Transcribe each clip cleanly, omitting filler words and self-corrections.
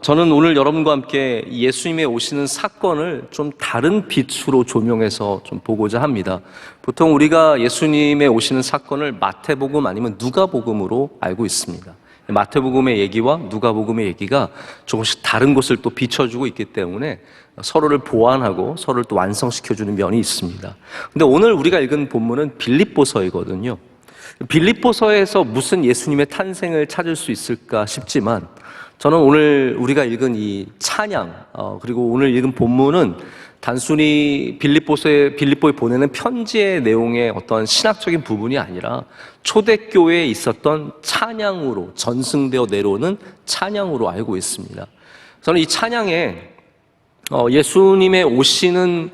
저는 오늘 여러분과 함께 예수님의 오시는 사건을 좀 다른 빛으로 조명해서 좀 보고자 합니다. 보통 우리가 예수님의 오시는 사건을 마태복음 아니면 누가복음으로 알고 있습니다. 마태복음의 얘기와 누가복음의 얘기가 조금씩 다른 곳을 또 비춰주고 있기 때문에 서로를 보완하고 서로를 또 완성시켜주는 면이 있습니다. 근데 오늘 우리가 읽은 본문은 빌립보서이거든요. 빌립보서에서 무슨 예수님의 탄생을 찾을 수 있을까 싶지만 저는 오늘 우리가 읽은 이 찬양 그리고 오늘 읽은 본문은 단순히 빌립보에 보내는 편지의 내용의 어떤 신학적인 부분이 아니라 초대교회에 있었던 찬양으로 전승되어 내려오는 찬양으로 알고 있습니다. 저는 이 찬양에 예수님의 오시는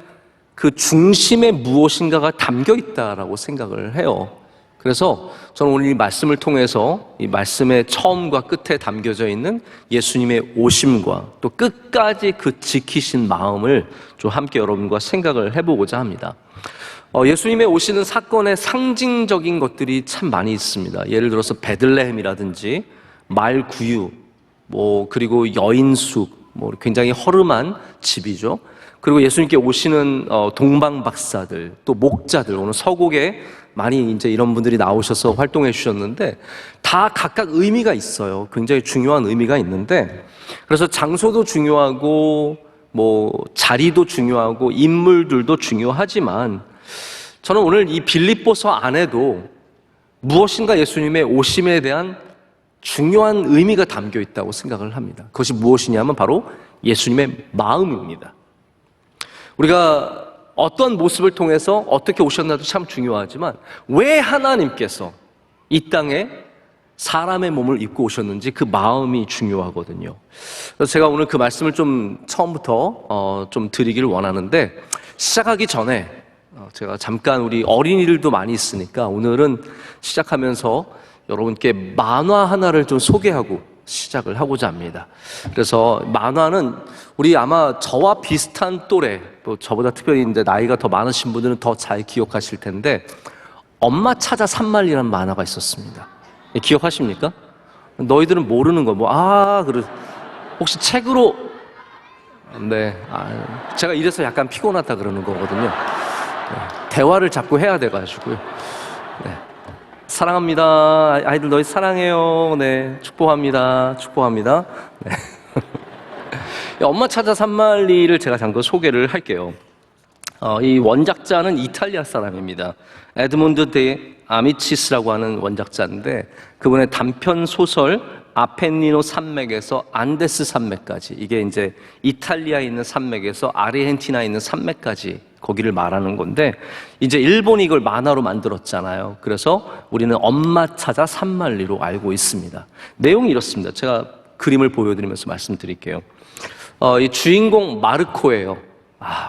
그 중심에 무엇인가가 담겨 있다라고 생각을 해요. 그래서 저는 오늘 이 말씀을 통해서 이 말씀의 처음과 끝에 담겨져 있는 예수님의 오심과 또 끝까지 그 지키신 마음을 좀 함께 여러분과 생각을 해보고자 합니다. 예수님의 오시는 사건의 상징적인 것들이 참 많이 있습니다. 예를 들어서 베들레헴이라든지 말구유, 그리고 여인숙, 굉장히 허름한 집이죠. 그리고 예수님께 오시는 동방박사들, 또 목자들, 오늘 서곡에 많이 이제 이런 분들이 나오셔서 활동해 주셨는데 다 각각 의미가 있어요. 굉장히 중요한 의미가 있는데 그래서 장소도 중요하고 자리도 중요하고 인물들도 중요하지만 저는 오늘 이 빌립보서 안에도 무엇인가 예수님의 오심에 대한 중요한 의미가 담겨 있다고 생각을 합니다. 그것이 무엇이냐면 바로 예수님의 마음입니다. 우리가 어떤 모습을 통해서 어떻게 오셨나도 참 중요하지만 왜 하나님께서 이 땅에 사람의 몸을 입고 오셨는지 그 마음이 중요하거든요. 그래서 제가 오늘 그 말씀을 좀 처음부터 좀 드리기를 원하는데 시작하기 전에 제가 잠깐 우리 어린이들도 많이 있으니까 오늘은 시작하면서 여러분께 만화 하나를 좀 소개하고 시작을 하고자 합니다. 그래서 만화는 우리 아마 저와 비슷한 또래, 또 저보다 특별히 이제 나이가 더 많으신 분들은 더 잘 기억하실 텐데 엄마 찾아 산말리라는 만화가 있었습니다. 기억하십니까? 너희들은 모르는 거 그래. 혹시 책으로 제가 이래서 약간 피곤하다 그러는 거거든요. 대화를 자꾸 해야 돼가지고요. 사랑합니다. 아이들 너희 사랑해요. 네, 축복합니다. 네. 엄마 찾아 산말리를 제가 잠깐 소개를 할게요. 이 원작자는 이탈리아 사람입니다. 에드몬드 데 아미치스라고 하는 원작자인데 그분의 단편 소설 아펜니노 산맥에서 안데스 산맥까지, 이게 이제 이탈리아에 있는 산맥에서 아르헨티나에 있는 산맥까지 거기를 말하는 건데 이제 일본이 이걸 만화로 만들었잖아요. 그래서 우리는 엄마 찾아 산말리로 알고 있습니다. 내용이 이렇습니다. 제가 그림을 보여드리면서 말씀드릴게요. 이 주인공 마르코예요.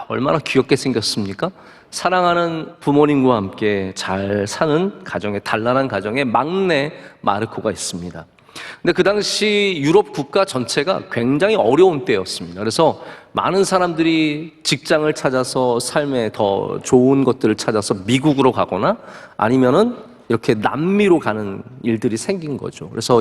얼마나 귀엽게 생겼습니까? 사랑하는 부모님과 함께 잘 사는 가정에, 단란한 가정에 막내 마르코가 있습니다. 근데 그 당시 유럽 국가 전체가 굉장히 어려운 때였습니다. 그래서 많은 사람들이 직장을 찾아서 삶에 더 좋은 것들을 찾아서 미국으로 가거나 아니면은 이렇게 남미로 가는 일들이 생긴 거죠. 그래서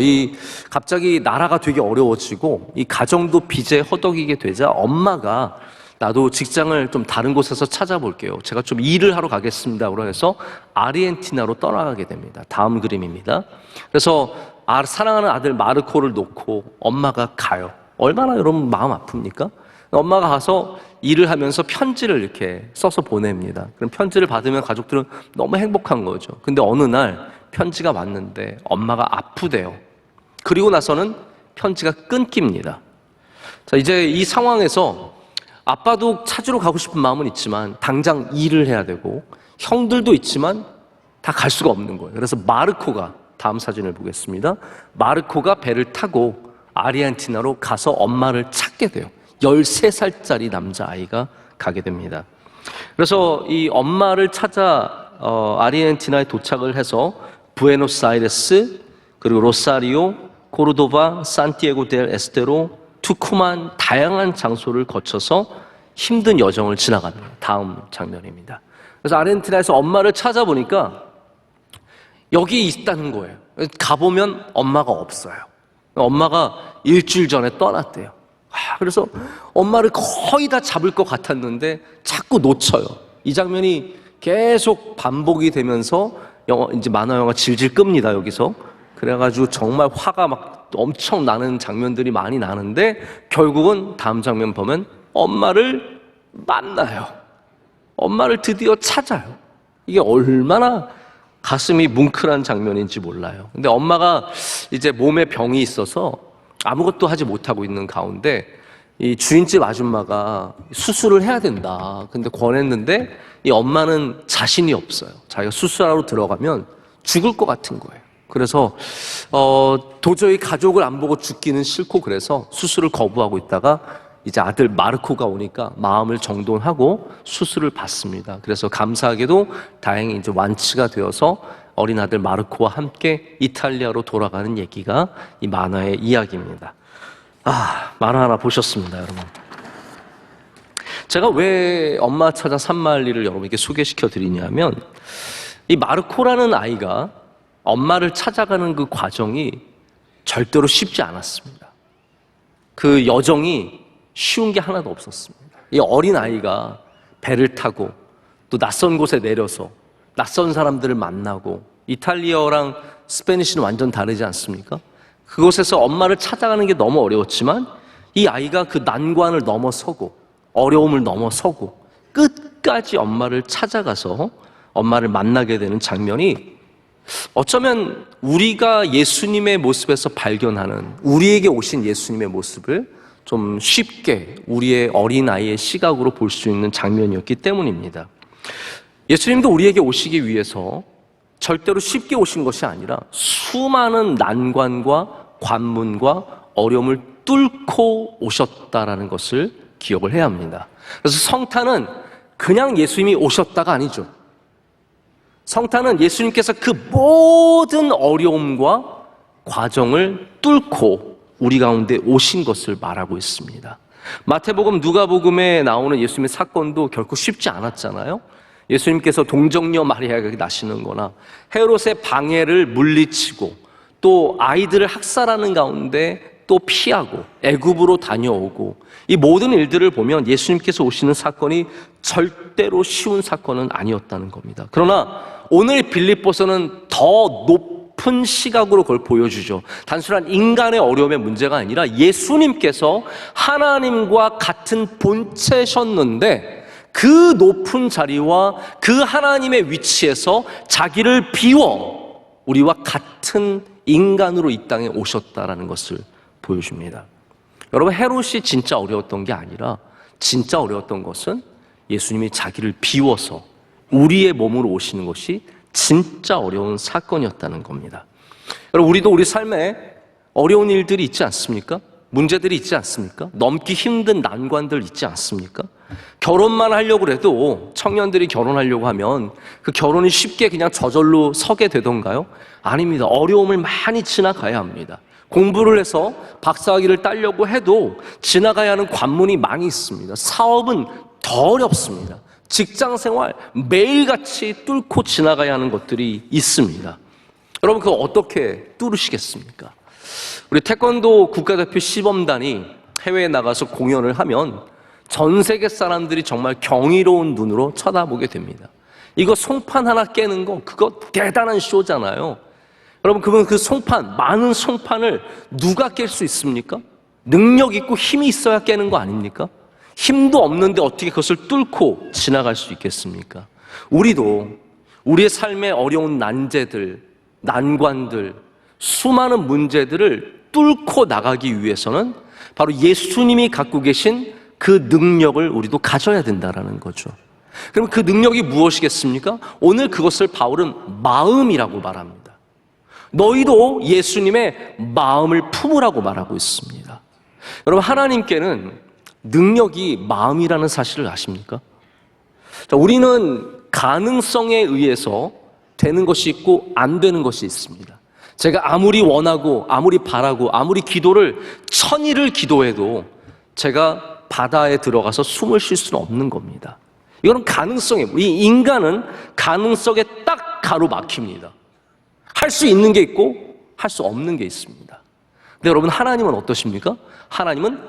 갑자기 나라가 되게 어려워지고 이 가정도 빚에 허덕이게 되자 엄마가 나도 직장을 좀 다른 곳에서 찾아볼게요. 제가 좀 일을 하러 가겠습니다. 그래서 아르헨티나로 떠나가게 됩니다. 다음 그림입니다. 그래서 사랑하는 아들 마르코를 놓고 엄마가 가요. 얼마나 여러분 마음 아픕니까? 엄마가 가서 일을 하면서 편지를 이렇게 써서 보냅니다. 그럼 편지를 받으면 가족들은 너무 행복한 거죠. 근데 어느 날 편지가 왔는데 엄마가 아프대요. 그리고 나서는 편지가 끊깁니다. 자, 이제 이 상황에서 아빠도 찾으러 가고 싶은 마음은 있지만 당장 일을 해야 되고 형들도 있지만 다 갈 수가 없는 거예요. 그래서 마르코가, 다음 사진을 보겠습니다. 마르코가 배를 타고 아르헨티나로 가서 엄마를 찾게 돼요. 13살짜리 남자아이가 가게 됩니다. 그래서 이 엄마를 찾아 아르헨티나에 도착을 해서 부에노스아이레스, 그리고 로사리오, 코르도바, 산티아고 델 에스테로, 투쿠만 다양한 장소를 거쳐서 힘든 여정을 지나갑니다. 다음 장면입니다. 그래서 아르헨티나에서 엄마를 찾아보니까 여기 있다는 거예요. 가보면 엄마가 없어요. 엄마가 일주일 전에 떠났대요. 그래서 엄마를 거의 다 잡을 것 같았는데 자꾸 놓쳐요. 이 장면이 계속 반복이 되면서 이제 만화 영화 질질 끕니다, 여기서. 그래가지고 정말 화가 막 엄청 나는 장면들이 많이 나는데 결국은 다음 장면 보면 엄마를 만나요. 엄마를 드디어 찾아요. 이게 얼마나 가슴이 뭉클한 장면인지 몰라요. 근데 엄마가 이제 몸에 병이 있어서 아무것도 하지 못하고 있는 가운데 이 주인집 아줌마가 수술을 해야 된다. 근데 권했는데 이 엄마는 자신이 없어요. 자기가 수술하러 들어가면 죽을 것 같은 거예요. 그래서 도저히 가족을 안 보고 죽기는 싫고 그래서 수술을 거부하고 있다가 이제 아들 마르코가 오니까 마음을 정돈하고 수술을 받습니다. 그래서 감사하게도 다행히 이제 완치가 되어서 어린 아들 마르코와 함께 이탈리아로 돌아가는 얘기가 이 만화의 이야기입니다. 만화 하나 보셨습니다, 여러분. 제가 왜 엄마 찾아 산말리를 여러분에게 소개시켜 드리냐면 이 마르코라는 아이가 엄마를 찾아가는 그 과정이 절대로 쉽지 않았습니다. 그 여정이 쉬운 게 하나도 없었습니다. 이 어린 아이가 배를 타고 또 낯선 곳에 내려서 낯선 사람들을 만나고 이탈리아어랑 스페니쉬는 완전 다르지 않습니까? 그곳에서 엄마를 찾아가는 게 너무 어려웠지만 이 아이가 그 난관을 넘어서고 어려움을 넘어서고 끝까지 엄마를 찾아가서 엄마를 만나게 되는 장면이 어쩌면 우리가 예수님의 모습에서 발견하는 우리에게 오신 예수님의 모습을 좀 쉽게 우리의 어린아이의 시각으로 볼 수 있는 장면이었기 때문입니다. 예수님도 우리에게 오시기 위해서 절대로 쉽게 오신 것이 아니라 수많은 난관과 관문과 어려움을 뚫고 오셨다라는 것을 기억을 해야 합니다. 그래서 성탄은 그냥 예수님이 오셨다가 아니죠. 성탄은 예수님께서 그 모든 어려움과 과정을 뚫고 우리 가운데 오신 것을 말하고 있습니다. 마태복음, 누가복음에 나오는 예수님의 사건도 결코 쉽지 않았잖아요. 예수님께서 동정녀 마리아에게 나시는 거나 헤롯의 방해를 물리치고 또 아이들을 학살하는 가운데 또 피하고 애굽으로 다녀오고 이 모든 일들을 보면 예수님께서 오시는 사건이 절대로 쉬운 사건은 아니었다는 겁니다. 그러나 오늘 빌립보서는 더 높은 시각으로 그걸 보여주죠. 단순한 인간의 어려움의 문제가 아니라 예수님께서 하나님과 같은 본체셨는데 그 높은 자리와 그 하나님의 위치에서 자기를 비워 우리와 같은 인간으로 이 땅에 오셨다라는 것을 보여줍니다. 여러분, 헤롯이 진짜 어려웠던 게 아니라 진짜 어려웠던 것은 예수님이 자기를 비워서 우리의 몸으로 오시는 것이 진짜 어려운 사건이었다는 겁니다. 여러분, 우리도 우리 삶에 어려운 일들이 있지 않습니까? 문제들이 있지 않습니까? 넘기 힘든 난관들 있지 않습니까? 결혼만 하려고 해도 청년들이 결혼하려고 하면 그 결혼이 쉽게 그냥 저절로 서게 되던가요? 아닙니다. 어려움을 많이 지나가야 합니다. 공부를 해서 박사학위를 따려고 해도 지나가야 하는 관문이 많이 있습니다. 사업은 더 어렵습니다. 직장생활 매일같이 뚫고 지나가야 하는 것들이 있습니다. 여러분, 그거 어떻게 뚫으시겠습니까? 우리 태권도 국가대표 시범단이 해외에 나가서 공연을 하면 전 세계 사람들이 정말 경이로운 눈으로 쳐다보게 됩니다. 이거 송판 하나 깨는 거 그거 대단한 쇼잖아요. 여러분, 그러면 그 송판, 많은 송판을 누가 깰 수 있습니까? 능력 있고 힘이 있어야 깨는 거 아닙니까? 힘도 없는데 어떻게 그것을 뚫고 지나갈 수 있겠습니까? 우리도 우리의 삶의 어려운 난제들, 난관들, 수많은 문제들을 뚫고 나가기 위해서는 바로 예수님이 갖고 계신 그 능력을 우리도 가져야 된다는 거죠. 그럼 그 능력이 무엇이겠습니까? 오늘 그것을 바울은 마음이라고 말합니다. 너희도 예수님의 마음을 품으라고 말하고 있습니다. 여러분, 하나님께는 능력이 마음이라는 사실을 아십니까? 자, 우리는 가능성에 의해서 되는 것이 있고 안 되는 것이 있습니다. 제가 아무리 원하고 아무리 바라고 아무리 기도를 천일을 기도해도 제가 바다에 들어가서 숨을 쉴 수는 없는 겁니다. 이거는 가능성이에요. 이 인간은 가능성에 딱 가로막힙니다. 할 수 있는 게 있고 할 수 없는 게 있습니다. 근데 여러분, 하나님은 어떠십니까? 하나님은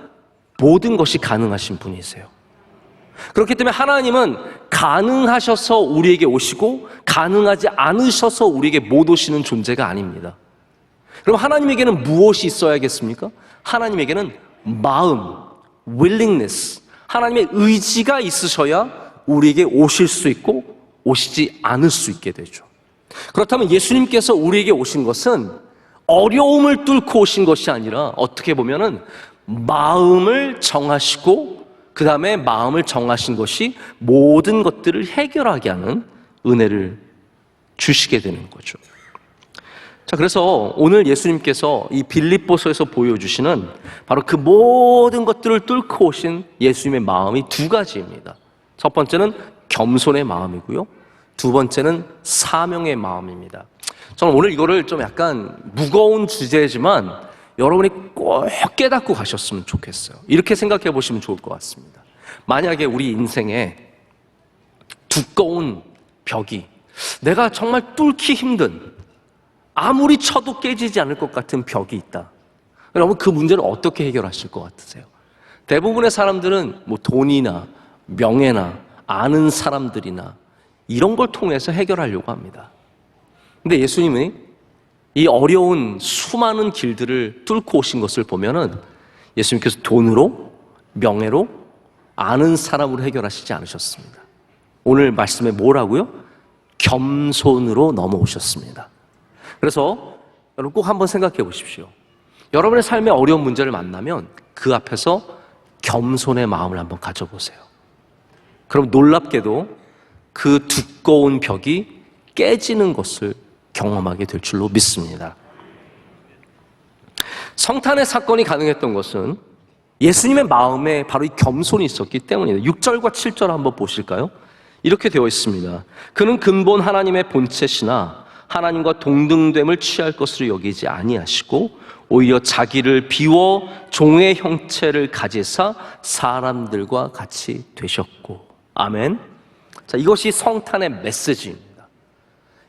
모든 것이 가능하신 분이세요. 그렇기 때문에 하나님은 가능하셔서 우리에게 오시고 가능하지 않으셔서 우리에게 못 오시는 존재가 아닙니다. 그럼 하나님에게는 무엇이 있어야겠습니까? 하나님에게는 마음, willingness, 하나님의 의지가 있으셔야 우리에게 오실 수 있고 오시지 않을 수 있게 되죠. 그렇다면 예수님께서 우리에게 오신 것은 어려움을 뚫고 오신 것이 아니라 어떻게 보면은 마음을 정하시고 그 다음에 마음을 정하신 것이 모든 것들을 해결하게 하는 은혜를 주시게 되는 거죠. 자, 그래서 오늘 예수님께서 이 빌립보서에서 보여주시는 바로 그 모든 것들을 뚫고 오신 예수님의 마음이 두 가지입니다. 첫 번째는 겸손의 마음이고요. 두 번째는 사명의 마음입니다. 저는 오늘 이거를 좀 약간 무거운 주제지만 여러분이 꼭 깨닫고 가셨으면 좋겠어요. 이렇게 생각해 보시면 좋을 것 같습니다. 만약에 우리 인생에 두꺼운 벽이, 내가 정말 뚫기 힘든, 아무리 쳐도 깨지지 않을 것 같은 벽이 있다. 여러분, 그 문제를 어떻게 해결하실 것 같으세요? 대부분의 사람들은 뭐 돈이나 명예나 아는 사람들이나 이런 걸 통해서 해결하려고 합니다. 근데 예수님이 이 어려운 수많은 길들을 뚫고 오신 것을 보면은 예수님께서 돈으로, 명예로, 아는 사람으로 해결하시지 않으셨습니다. 오늘 말씀에 뭐라고요? 겸손으로 넘어오셨습니다. 그래서 여러분 꼭 한번 생각해 보십시오. 여러분의 삶에 어려운 문제를 만나면 그 앞에서 겸손의 마음을 한번 가져보세요. 그럼 놀랍게도 그 두꺼운 벽이 깨지는 것을 경험하게 될 줄로 믿습니다. 성탄의 사건이 가능했던 것은 예수님의 마음에 바로 이 겸손이 있었기 때문이에요. 6절과 7절 한번 보실까요? 이렇게 되어 있습니다. 그는 근본 하나님의 본체시나 하나님과 동등됨을 취할 것으로 여기지 아니하시고 오히려 자기를 비워 종의 형체를 가지사 사람들과 같이 되셨고. 아멘. 자, 이것이 성탄의 메시지입니다.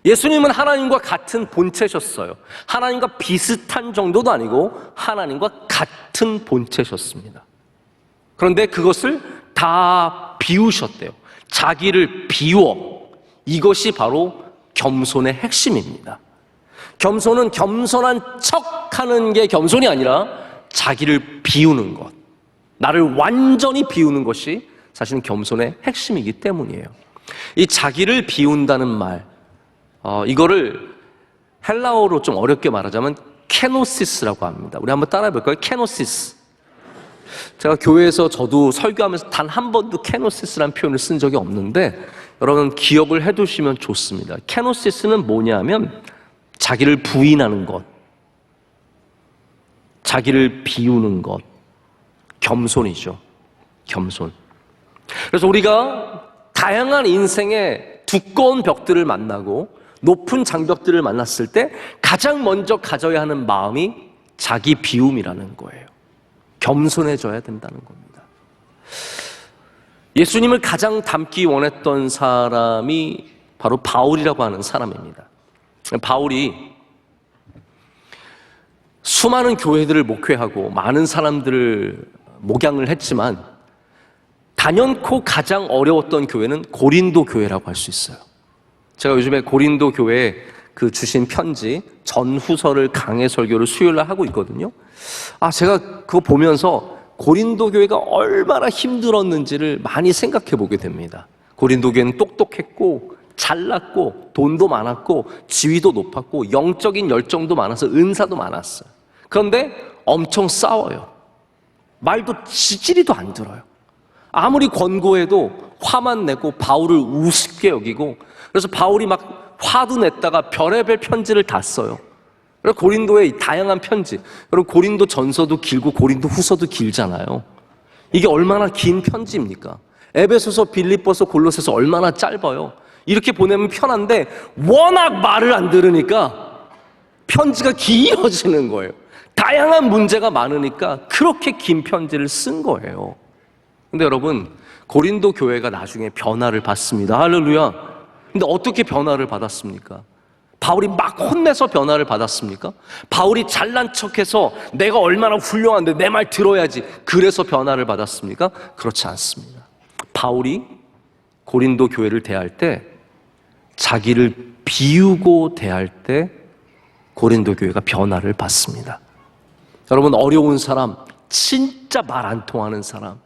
예수님은 하나님과 같은 본체셨어요. 하나님과 비슷한 정도도 아니고 하나님과 같은 본체셨습니다. 그런데 그것을 다 비우셨대요. 자기를 비워. 이것이 바로 겸손의 핵심입니다. 겸손은 겸손한 척하는 게 겸손이 아니라 자기를 비우는 것, 나를 완전히 비우는 것이 사실은 겸손의 핵심이기 때문이에요. 이 자기를 비운다는 말, 이거를 헬라어로 좀 어렵게 말하자면 케노시스라고 합니다. 우리 한번 따라해 볼까요? 케노시스. 제가 교회에서 저도 설교하면서 단 한 번도 케노시스라는 표현을 쓴 적이 없는데 여러분 기억을 해두시면 좋습니다. 케노시스는 뭐냐면 자기를 부인하는 것, 자기를 비우는 것, 겸손이죠. 겸손. 그래서 우리가 다양한 인생의 두꺼운 벽들을 만나고 높은 장벽들을 만났을 때 가장 먼저 가져야 하는 마음이 자기 비움이라는 거예요. 겸손해져야 된다는 겁니다. 예수님을 가장 닮기 원했던 사람이 바로 바울이라고 하는 사람입니다. 바울이 수많은 교회들을 목회하고 많은 사람들을 목양을 했지만 단연코 가장 어려웠던 교회는 고린도 교회라고 할 수 있어요. 제가 요즘에 고린도 교회에 그 주신 편지 전후서를 강해 설교를 수요일날 하고 있거든요. 제가 그거 보면서 고린도 교회가 얼마나 힘들었는지를 많이 생각해 보게 됩니다. 고린도 교회는 똑똑했고 잘났고 돈도 많았고 지위도 높았고 영적인 열정도 많아서 은사도 많았어요. 그런데 엄청 싸워요. 말도 지지리도 안 들어요. 아무리 권고해도 화만 내고 바울을 우습게 여기고, 그래서 바울이 막 화도 냈다가 별의별 편지를 다 써요. 그래서 고린도의 다양한 편지, 여러분 고린도 전서도 길고 고린도 후서도 길잖아요. 이게 얼마나 긴 편지입니까? 에베소서, 빌립보서, 골로새서 얼마나 짧아요. 이렇게 보내면 편한데 워낙 말을 안 들으니까 편지가 길어지는 거예요. 다양한 문제가 많으니까 그렇게 긴 편지를 쓴 거예요. 근데 여러분 고린도 교회가 나중에 변화를 받습니다. 할렐루야. 근데 어떻게 변화를 받았습니까? 바울이 막 혼내서 변화를 받았습니까? 바울이 잘난 척해서 내가 얼마나 훌륭한데 내 말 들어야지 그래서 변화를 받았습니까? 그렇지 않습니다. 바울이 고린도 교회를 대할 때 자기를 비우고 대할 때 고린도 교회가 변화를 받습니다. 여러분, 어려운 사람, 진짜 말 안 통하는 사람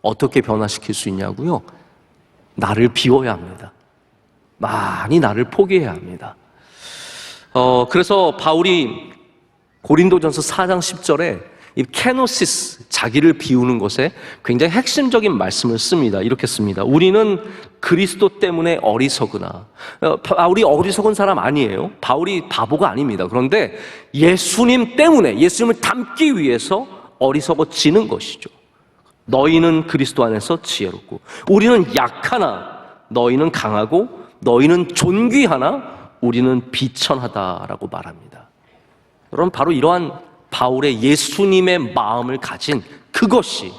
어떻게 변화시킬 수 있냐고요? 나를 비워야 합니다. 많이 나를 포기해야 합니다. 그래서 바울이 고린도전서 4장 10절에 이 케노시스, 자기를 비우는 것에 굉장히 핵심적인 말씀을 씁니다. 이렇게 씁니다. 우리는 그리스도 때문에 어리석으나, 바울이 어리석은 사람 아니에요. 바울이 바보가 아닙니다. 그런데 예수님 때문에, 예수님을 닮기 위해서 어리석어지는 것이죠. 너희는 그리스도 안에서 지혜롭고 우리는 약하나 너희는 강하고 너희는 존귀하나 우리는 비천하다라고 말합니다. 여러분, 바로 이러한 바울의 예수님의 마음을 가진 그것이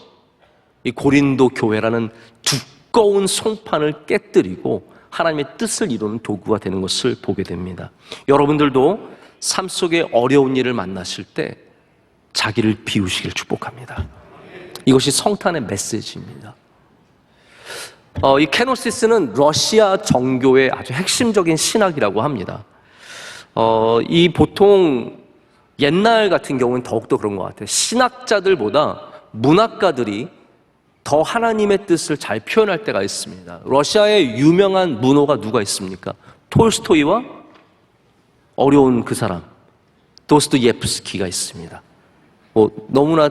이 고린도 교회라는 두꺼운 송판을 깨뜨리고 하나님의 뜻을 이루는 도구가 되는 것을 보게 됩니다. 여러분들도 삶 속에 어려운 일을 만나실 때 자기를 비우시길 축복합니다. 이것이 성탄의 메시지입니다. 이 케노시스는 러시아 정교의 아주 핵심적인 신학이라고 합니다. 이 보통 옛날 같은 경우는 더욱더 그런 것 같아요. 신학자들보다 문학가들이 더 하나님의 뜻을 잘 표현할 때가 있습니다. 러시아의 유명한 문호가 누가 있습니까? 톨스토이와 어려운 그 사람 도스토옙스키가 있습니다. 너무나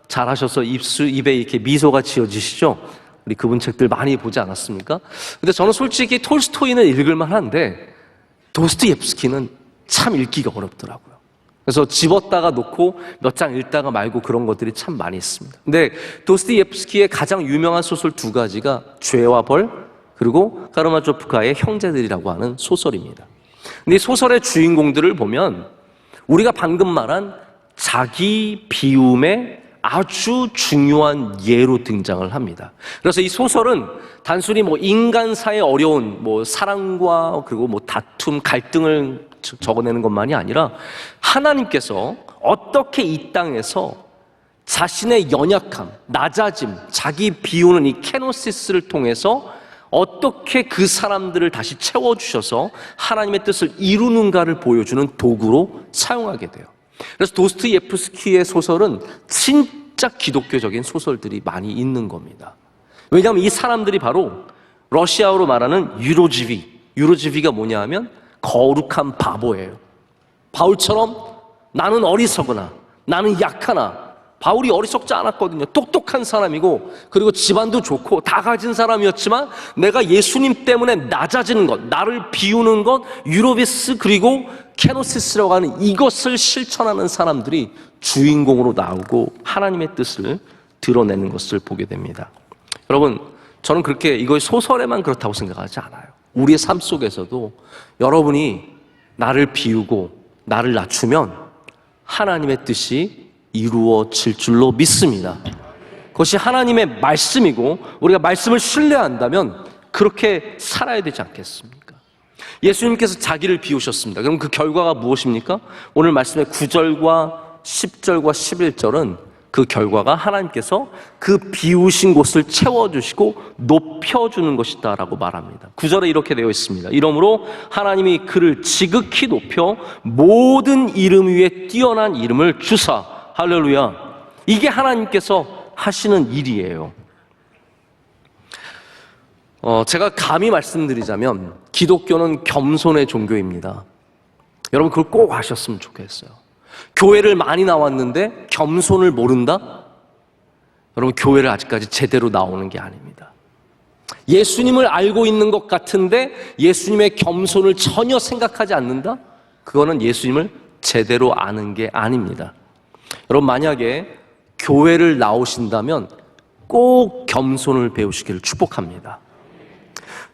잘하셔서 입에 이렇게 미소가 지어지시죠? 우리 그분 책들 많이 보지 않았습니까? 근데 저는 솔직히 톨스토이는 읽을만 한데 도스토옙스키는 참 읽기가 어렵더라고요. 그래서 집었다가 놓고 몇 장 읽다가 말고 그런 것들이 참 많이 있습니다. 근데 도스토옙스키의 가장 유명한 소설 두 가지가 죄와 벌 그리고 카라마조프카의 형제들이라고 하는 소설입니다. 근데 이 소설의 주인공들을 보면 우리가 방금 말한 자기 비움의 아주 중요한 예로 등장을 합니다. 그래서 이 소설은 단순히 인간사의 어려운 사랑과 그리고 다툼, 갈등을 적어내는 것만이 아니라 하나님께서 어떻게 이 땅에서 자신의 연약함, 낮아짐, 자기 비우는 이 케노시스를 통해서 어떻게 그 사람들을 다시 채워주셔서 하나님의 뜻을 이루는가를 보여주는 도구로 사용하게 돼요. 그래서 도스토옙스키의 소설은 진짜 기독교적인 소설들이 많이 있는 겁니다. 왜냐하면 이 사람들이 바로 러시아어로 말하는 유로지비가 뭐냐 하면 거룩한 바보예요. 바울처럼 나는 어리석으나 나는 약하나, 바울이 어리석지 않았거든요. 똑똑한 사람이고 그리고 집안도 좋고 다 가진 사람이었지만 내가 예수님 때문에 낮아지는 것, 나를 비우는 것, 유로비스 그리고 케노시스라고 하는 이것을 실천하는 사람들이 주인공으로 나오고 하나님의 뜻을 드러내는 것을 보게 됩니다. 여러분, 저는 그렇게 이거 소설에만 그렇다고 생각하지 않아요. 우리의 삶 속에서도 여러분이 나를 비우고 나를 낮추면 하나님의 뜻이 이루어질 줄로 믿습니다. 그것이 하나님의 말씀이고 우리가 말씀을 신뢰한다면 그렇게 살아야 되지 않겠습니까? 예수님께서 자기를 비우셨습니다. 그럼 그 결과가 무엇입니까? 오늘 말씀의 9절과 10절과 11절은 그 결과가 하나님께서 그 비우신 곳을 채워주시고 높여주는 것이다 라고 말합니다. 9절에 이렇게 되어 있습니다. 이러므로 하나님이 그를 지극히 높여 모든 이름 위에 뛰어난 이름을 주사, 할렐루야, 이게 하나님께서 하시는 일이에요. 제가 감히 말씀드리자면 기독교는 겸손의 종교입니다. 여러분 그걸 꼭 아셨으면 좋겠어요. 교회를 많이 나왔는데 겸손을 모른다? 여러분 교회를 아직까지 제대로 나오는 게 아닙니다. 예수님을 알고 있는 것 같은데 예수님의 겸손을 전혀 생각하지 않는다? 그거는 예수님을 제대로 아는 게 아닙니다. 여러분 만약에 교회를 나오신다면 꼭 겸손을 배우시기를 축복합니다.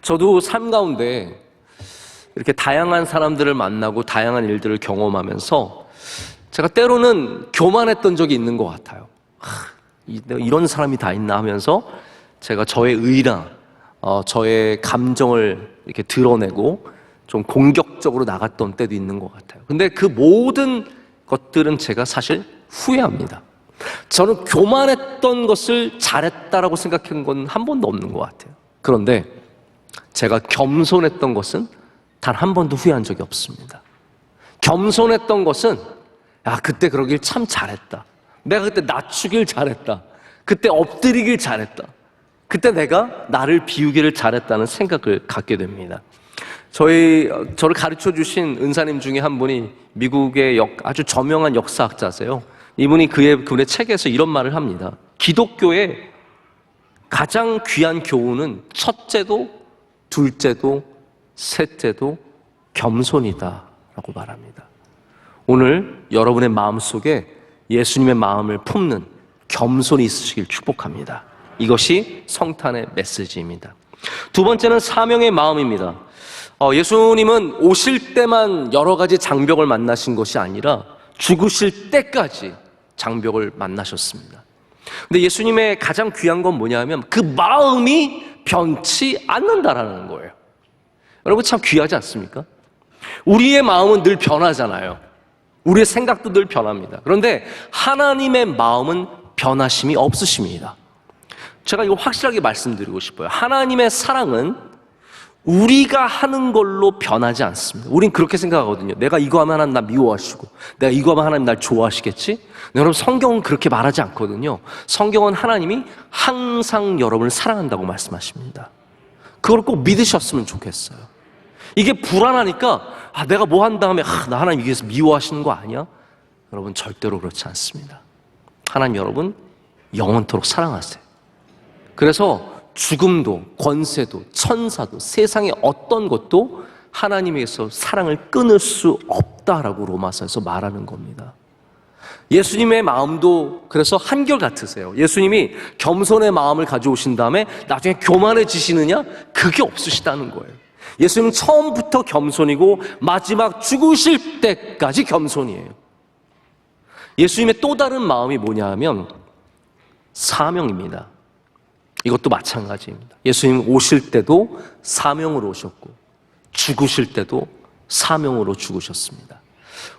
저도 삶 가운데 이렇게 다양한 사람들을 만나고 다양한 일들을 경험하면서 제가 때로는 교만했던 적이 있는 것 같아요. 이런 사람이 다 있나 하면서 제가 저의 의랑 저의 감정을 이렇게 드러내고 좀 공격적으로 나갔던 때도 있는 것 같아요. 근데 그 모든 것들은 제가 사실 후회합니다. 저는 교만했던 것을 잘했다라고 생각한 건 한 번도 없는 것 같아요. 그런데 제가 겸손했던 것은 단 한 번도 후회한 적이 없습니다. 겸손했던 것은 그때 그러길 참 잘했다. 내가 그때 낮추길 잘했다. 그때 엎드리길 잘했다. 그때 내가 나를 비우기를 잘했다는 생각을 갖게 됩니다. 저를 가르쳐 주신 은사님 중에 한 분이 미국의 아주 저명한 역사학자세요. 이분이 그분의 책에서 이런 말을 합니다. 기독교의 가장 귀한 교훈은 첫째도 둘째도 셋째도 겸손이다라고 말합니다. 오늘 여러분의 마음속에 예수님의 마음을 품는 겸손이 있으시길 축복합니다. 이것이 성탄의 메시지입니다. 두 번째는 사명의 마음입니다. 예수님은 오실 때만 여러 가지 장벽을 만나신 것이 아니라 죽으실 때까지 장벽을 만나셨습니다. 근데 예수님의 가장 귀한 건 뭐냐면 그 마음이 변치 않는다라는 거예요. 여러분 참 귀하지 않습니까? 우리의 마음은 늘 변하잖아요. 우리의 생각도 늘 변합니다. 그런데 하나님의 마음은 변하심이 없으십니다. 제가 이거 확실하게 말씀드리고 싶어요. 하나님의 사랑은 우리가 하는 걸로 변하지 않습니다. 우린 그렇게 생각하거든요. 내가 이거 하면 하나님 나 미워하시고 내가 이거 하면 하나님 날 좋아하시겠지? 여러분 성경은 그렇게 말하지 않거든요. 성경은 하나님이 항상 여러분을 사랑한다고 말씀하십니다. 그걸 꼭 믿으셨으면 좋겠어요. 이게 불안하니까 내가 뭐 한 다음에 나 하나님 위해서 미워하시는 거 아니야? 여러분 절대로 그렇지 않습니다. 하나님 여러분 영원토록 사랑하세요. 그래서 죽음도 권세도 천사도 세상의 어떤 것도 하나님에게서 사랑을 끊을 수 없다라고 로마서에서 말하는 겁니다. 예수님의 마음도 그래서 한결같으세요. 예수님이 겸손의 마음을 가져오신 다음에 나중에 교만해지시느냐? 그게 없으시다는 거예요. 예수님은 처음부터 겸손이고 마지막 죽으실 때까지 겸손이에요. 예수님의 또 다른 마음이 뭐냐 하면 사명입니다. 이것도 마찬가지입니다. 예수님 오실 때도 사명으로 오셨고 죽으실 때도 사명으로 죽으셨습니다.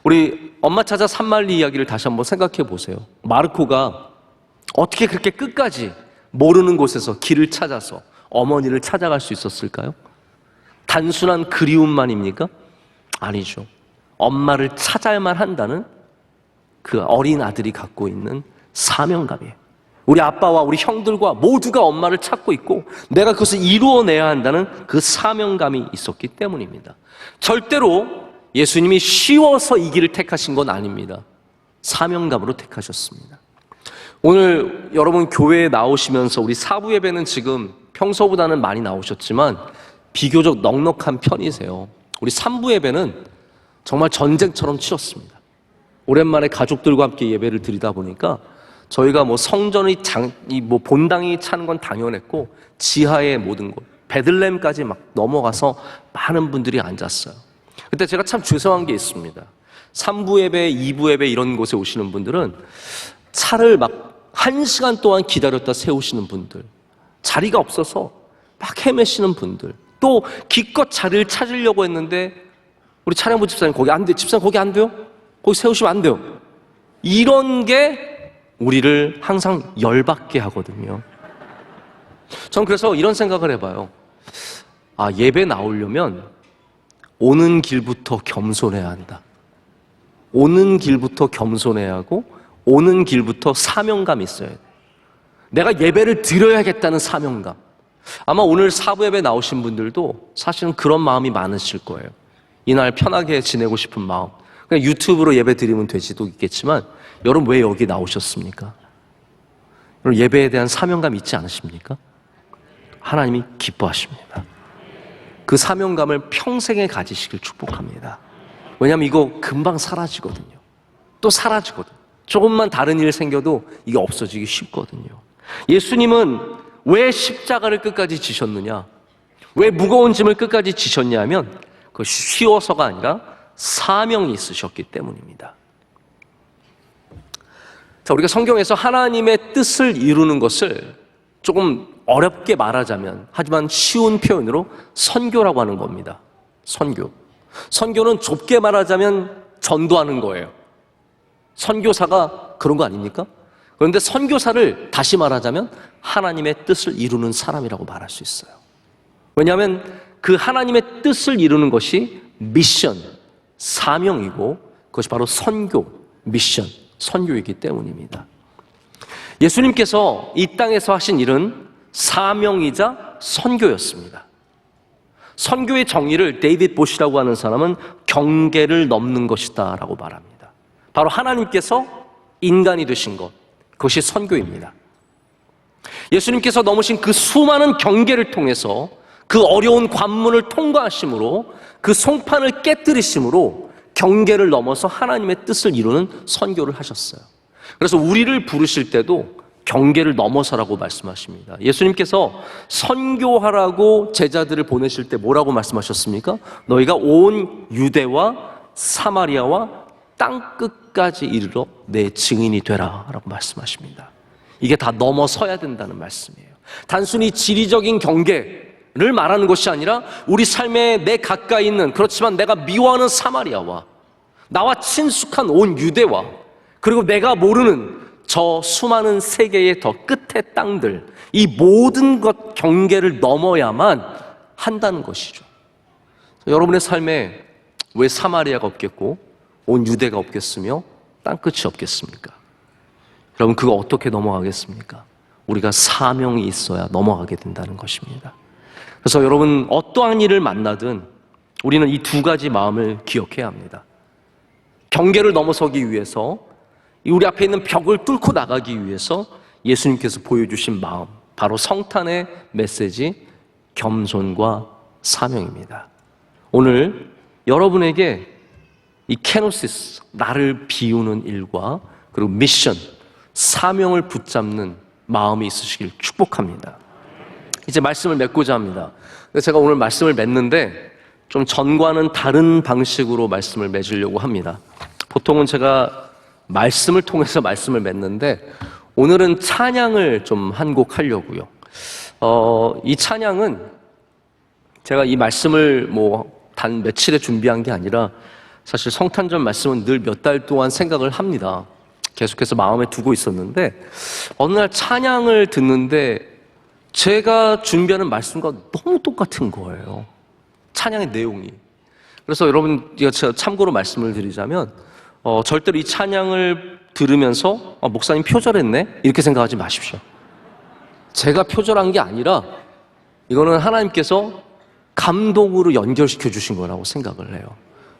우리 엄마 찾아 산말리 이야기를 다시 한번 생각해 보세요. 마르코가 어떻게 그렇게 끝까지 모르는 곳에서 길을 찾아서 어머니를 찾아갈 수 있었을까요? 단순한 그리움만입니까? 아니죠. 엄마를 찾아야만 한다는 그 어린 아들이 갖고 있는 사명감이에요. 우리 아빠와 우리 형들과 모두가 엄마를 찾고 있고 내가 그것을 이루어내야 한다는 그 사명감이 있었기 때문입니다. 절대로 예수님이 쉬워서 이 길을 택하신 건 아닙니다. 사명감으로 택하셨습니다. 오늘 여러분 교회에 나오시면서 우리 사부 예배는 지금 평소보다는 많이 나오셨지만 비교적 넉넉한 편이세요. 우리 3부 예배는 정말 전쟁처럼 치렀습니다. 오랜만에 가족들과 함께 예배를 드리다 보니까 저희가 성전의 본당이 차는 건 당연했고 지하의 모든 곳 베들레헴까지 막 넘어가서 많은 분들이 앉았어요. 그때 제가 참 죄송한 게 있습니다. 3부 예배, 2부 예배 이런 곳에 오시는 분들은 차를 막 1시간 동안 기다렸다 세우시는 분들, 자리가 없어서 막 헤매시는 분들, 또 기껏 자리를 찾으려고 했는데 우리 차량부 집사님 거기 안 돼요. 집사님 거기 안 돼요? 거기 세우시면 안 돼요. 이런 게 우리를 항상 열받게 하거든요. 전 그래서 이런 생각을 해봐요. 예배 나오려면 오는 길부터 겸손해야 한다. 오는 길부터 겸손해야 하고 오는 길부터 사명감이 있어야 돼. 내가 예배를 드려야겠다는 사명감. 아마 오늘 사부 예배 나오신 분들도 사실은 그런 마음이 많으실 거예요. 이날 편하게 지내고 싶은 마음. 그냥 유튜브로 예배 드리면 되지도 있겠지만 여러분 왜 여기 나오셨습니까? 여러분 예배에 대한 사명감 있지 않으십니까? 하나님이 기뻐하십니다. 그 사명감을 평생에 가지시길 축복합니다. 왜냐하면 이거 금방 사라지거든요. 또 사라지거든요. 조금만 다른 일 생겨도 이게 없어지기 쉽거든요. 예수님은 왜 십자가를 끝까지 지셨느냐? 왜 무거운 짐을 끝까지 지셨냐 하면 그 쉬워서가 아니라 사명이 있으셨기 때문입니다. 자, 우리가 성경에서 하나님의 뜻을 이루는 것을 조금 어렵게 말하자면, 하지만 쉬운 표현으로 선교라고 하는 겁니다. 선교. 선교는 좁게 말하자면 전도하는 거예요. 선교사가 그런 거 아닙니까? 그런데 선교사를 다시 말하자면 하나님의 뜻을 이루는 사람이라고 말할 수 있어요. 왜냐하면 그 하나님의 뜻을 이루는 것이 미션, 사명이고 그것이 바로 선교, 미션, 선교이기 때문입니다. 예수님께서 이 땅에서 하신 일은 사명이자 선교였습니다. 선교의 정의를 데이빗 보시라고 하는 사람은 경계를 넘는 것이다 라고 말합니다. 바로 하나님께서 인간이 되신 것, 그것이 선교입니다. 예수님께서 넘으신 그 수많은 경계를 통해서 그 어려운 관문을 통과하심으로 그 송판을 깨뜨리심으로 경계를 넘어서 하나님의 뜻을 이루는 선교를 하셨어요. 그래서 우리를 부르실 때도 경계를 넘어서라고 말씀하십니다. 예수님께서 선교하라고 제자들을 보내실 때 뭐라고 말씀하셨습니까? 너희가 온 유대와 사마리아와 땅끝까지 이르러 내 증인이 되라 라고 말씀하십니다. 이게 다 넘어서야 된다는 말씀이에요. 단순히 지리적인 경계를 말하는 것이 아니라 우리 삶에 내 가까이 있는, 그렇지만 내가 미워하는 사마리아와 나와 친숙한 온 유대와 그리고 내가 모르는 저 수많은 세계의 더 끝의 땅들, 이 모든 것 경계를 넘어야만 한다는 것이죠. 여러분의 삶에 왜 사마리아가 없겠고 온 유대가 없겠으며 땅끝이 없겠습니까? 여러분, 그거 어떻게 넘어가겠습니까? 우리가 사명이 있어야 넘어가게 된다는 것입니다. 그래서 여러분, 어떠한 일을 만나든 우리는 이 두 가지 마음을 기억해야 합니다. 경계를 넘어서기 위해서, 우리 앞에 있는 벽을 뚫고 나가기 위해서 예수님께서 보여주신 마음, 바로 성탄의 메시지, 겸손과 사명입니다. 오늘 여러분에게 이 케노시스, 나를 비우는 일과 그리고 미션, 사명을 붙잡는 마음이 있으시길 축복합니다. 이제 말씀을 맺고자 합니다. 제가 오늘 말씀을 맺는데 좀 전과는 다른 방식으로 말씀을 맺으려고 합니다. 보통은 제가 말씀을 통해서 말씀을 맺는데 오늘은 찬양을 좀 한 곡 하려고요. 이 찬양은 제가 이 말씀을 단 며칠에 준비한 게 아니라 사실 성탄절 말씀은 늘 몇 달 동안 생각을 합니다. 계속해서 마음에 두고 있었는데 어느 날 찬양을 듣는데 제가 준비하는 말씀과 너무 똑같은 거예요. 찬양의 내용이. 그래서 여러분, 제가 참고로 말씀을 드리자면 절대로 이 찬양을 들으면서 목사님 표절했네? 이렇게 생각하지 마십시오. 제가 표절한 게 아니라 이거는 하나님께서 감동으로 연결시켜 주신 거라고 생각을 해요.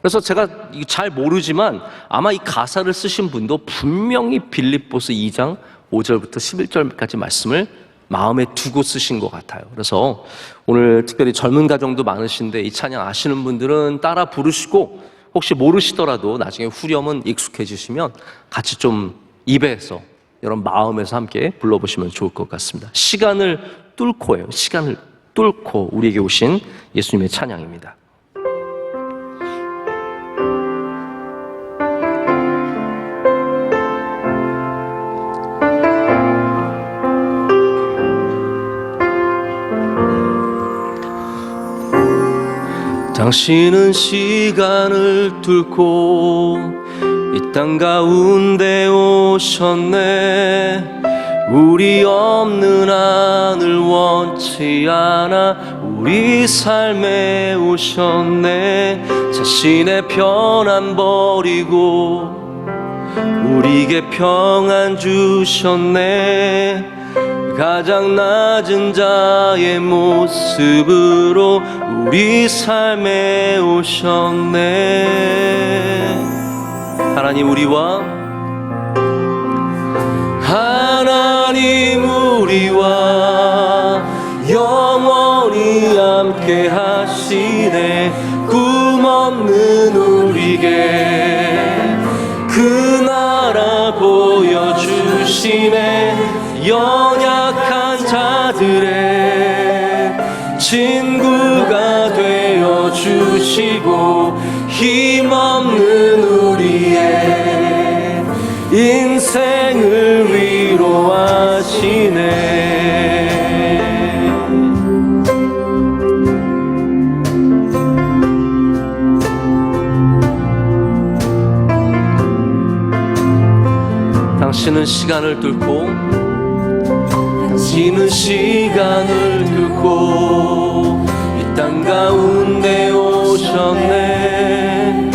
그래서 제가 잘 모르지만 아마 이 가사를 쓰신 분도 분명히 빌립보서 2장 5절부터 11절까지 말씀을 마음에 두고 쓰신 것 같아요. 그래서 오늘 특별히 젊은 가정도 많으신데 이 찬양 아시는 분들은 따라 부르시고, 혹시 모르시더라도 나중에 후렴은 익숙해지시면 같이 좀 입에서, 여러분 마음에서 함께 불러보시면 좋을 것 같습니다. 시간을 뚫고예요. 시간을 뚫고 우리에게 오신 예수님의 찬양입니다. 당신은 시간을 뚫고 이 땅 가운데 오셨네. 우리 없는 하늘 원치 않아 우리 삶에 오셨네. 자신의 편안 버리고 우리에게 평안 주셨네. 가장 낮은 자의 모습으로 우리 삶에 오셨네. 하나님 우리와 영원히 함께 하시네. 꿈 없는 우리에게 그 나라 보여주시네. 연약한 자들의 친구가 되어주시고 힘없는 우리의 인생을 위로하시네. 시간을 뚫고 당신은 시간을 뚫고 이 땅 가운데 오셨네.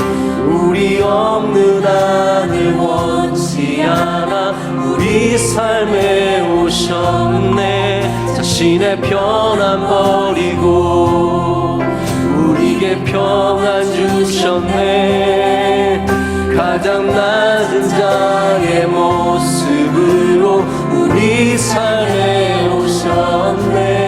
우리 없는 아들 원치 않아 우리 삶에 오셨네. 자신의 편안 버리고 우리에게 평안 주셨네. 가장 낮은 자의 모습으로 우리 삶에 오셨네.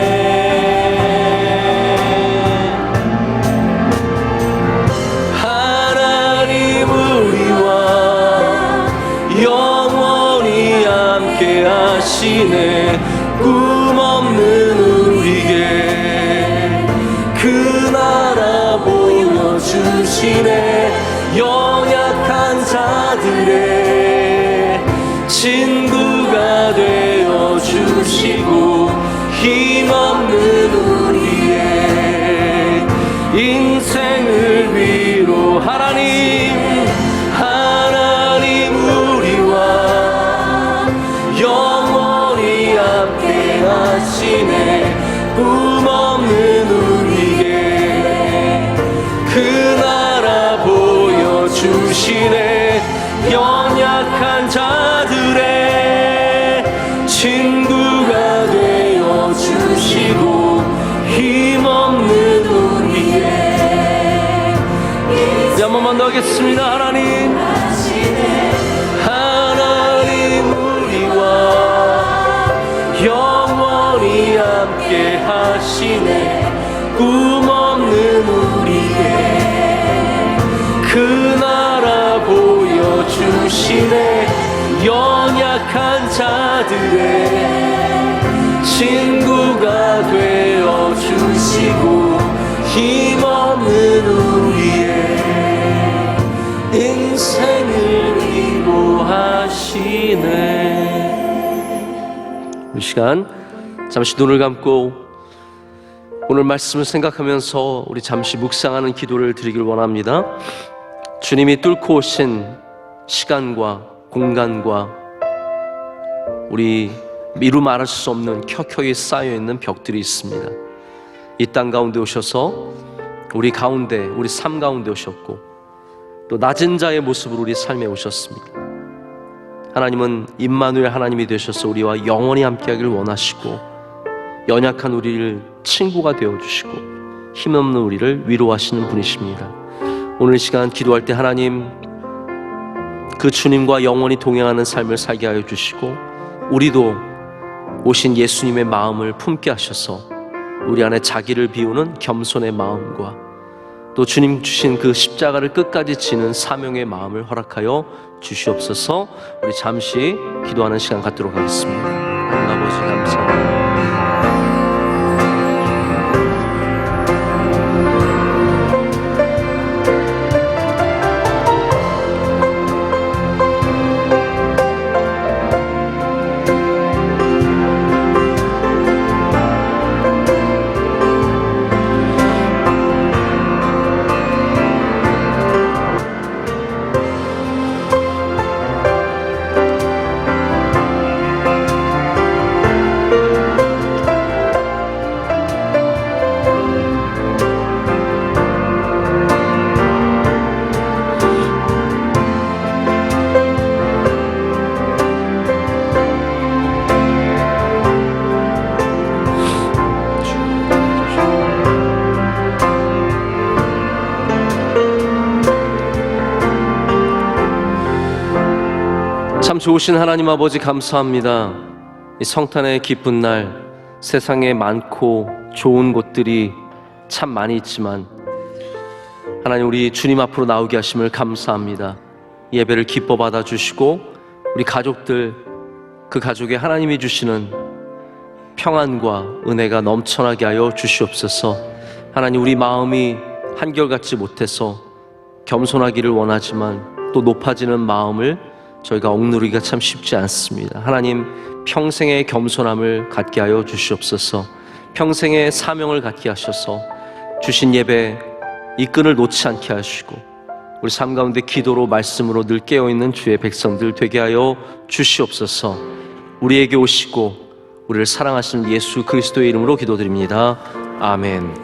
하나님 우리와 영원히 함께 하시네. 꿈 없는 우리에게 그 나라 보여주시네. 연약한 자들의 친구가 되어주시고 힘없는 우리의 인생을 위로 하나님 우리와 영원히 함께 하시네. 꿈 없는 우리에게 그 나라 보여주시네. 연약한 자들의 친구가 되어주시고 힘없는 우리의 이제 한 번만 더 하겠습니다. 하나님 우리와 영원히 함께 하시네. 꿈 없는 우리의 그 나라 보여주시네. 연약한 자들의 친구가 되어주시고 힘없는 우리의 인생을 위로하시네. 이 시간 잠시 눈을 감고 오늘 말씀을 생각하면서 우리 잠시 묵상하는 기도를 드리길 원합니다. 주님이 뚫고 오신 시간과 공간과 우리 미루 말할 수 없는 켜켜이 쌓여있는 벽들이 있습니다. 이 땅 가운데 오셔서 우리 가운데, 우리 삶 가운데 오셨고 또 낮은 자의 모습으로 우리 삶에 오셨습니다. 하나님은 임마누엘 하나님이 되셔서 우리와 영원히 함께하기를 원하시고 연약한 우리를 친구가 되어주시고 힘없는 우리를 위로하시는 분이십니다. 오늘 이 시간 기도할 때 하나님 그 주님과 영원히 동행하는 삶을 살게 하여 주시고 우리도 오신 예수님의 마음을 품게 하셔서 우리 안에 자기를 비우는 겸손의 마음과 또 주님 주신 그 십자가를 끝까지 지는 사명의 마음을 허락하여 주시옵소서. 우리 잠시 기도하는 시간 갖도록 하겠습니다. 하나님 아버지 감사합니다. 참 좋으신 하나님 아버지 감사합니다. 이 성탄의 기쁜 날 세상에 많고 좋은 곳들이 참 많이 있지만 하나님 우리 주님 앞으로 나오게 하심을 감사합니다. 예배를 기뻐 받아주시고 우리 가족들 그 가족에 하나님이 주시는 평안과 은혜가 넘쳐나게 하여 주시옵소서. 하나님 우리 마음이 한결같지 못해서 겸손하기를 원하지만 또 높아지는 마음을 저희가 억누르기가 참 쉽지 않습니다. 하나님 평생의 겸손함을 갖게 하여 주시옵소서. 평생의 사명을 갖게 하셔서 주신 예배 이 끈을 놓지 않게 하시고 우리 삶 가운데 기도로 말씀으로 늘 깨어있는 주의 백성들 되게 하여 주시옵소서. 우리에게 오시고 우리를 사랑하시는 예수 그리스도의 이름으로 기도드립니다. 아멘.